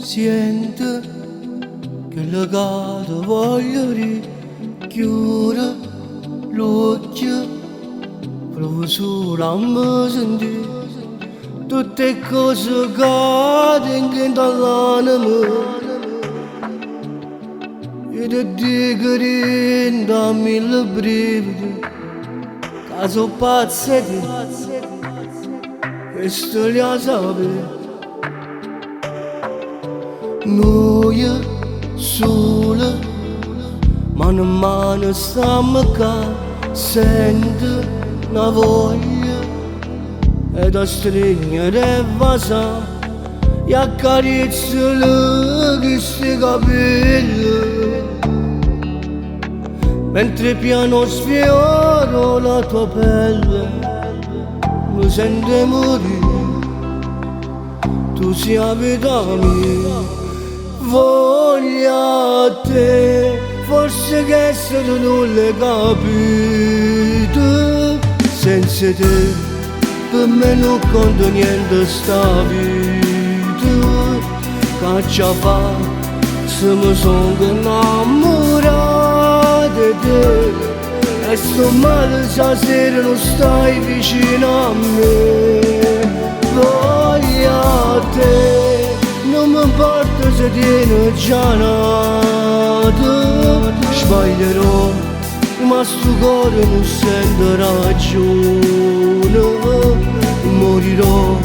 Sento che legato voglio richiudere l'occhio, provo solo a me sentire tutte cose che tengo dall'anima. E ti dico che da mille brividi, che sono pazze di questo li ha sapere. Noi sole, mano a mano stiamo qua, sento una voglia e da stringere e vasa e accarezzo questi capelli mentre piano sfioro la tua pelle. Mi sento morire, tu sei la vita mia. Voglio a te, forse che se tu non l'hai capito. Senza te per me non conta niente sta vita. Che ci fa se mi sono innamorato di te e sto male stasera non stai vicino a me. Voglio a te, non mi importa se tieni già nato. Sbaglierò, ma sto cuore non sente ragione. Morirò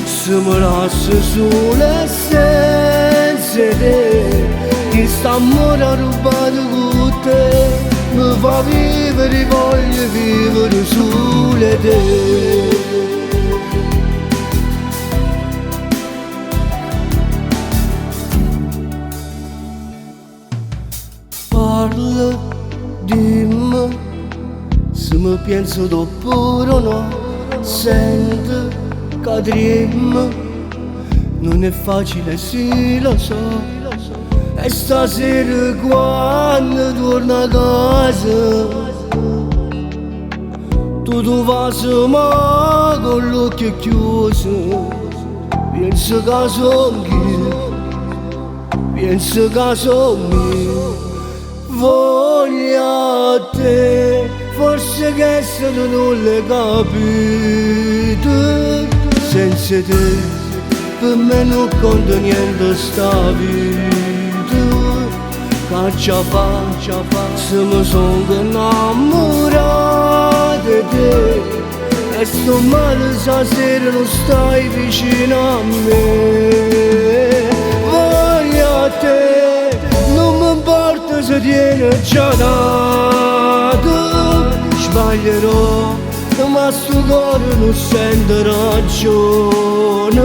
se mi lascio solo e senza te. Che st'amore ha rubato con te mi fa vivere, voglio vivere solo te. Parla, dimmi se mi penso oppure no. Sento che trema, non è facile sì lo so. E stasera quando torno a casa tu vas ma con l'occhio chiuso. Penso che sono io, penso che sono io. Voglio a te, forse che se tu non l'hai capito. Senza te per me non conta niente sta vita. Che ci fa se mi sono innamorato di te e sto male stasera non stai vicino a me. Voglio a te, non mi importa se tieni già nato. Sbaglierò, ma sto cuore non sente ragione.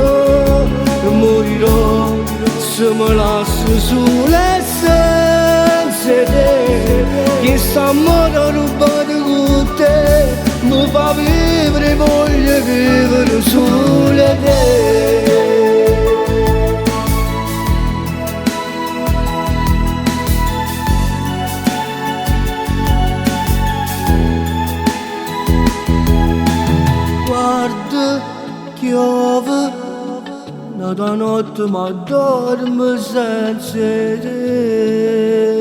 Morirò se mi lascio solo e senza te. Che st'amore ha rubato con te mi fa vivere, voglio vivere solo te. Guarda, piove, la notte ma dormo senza te.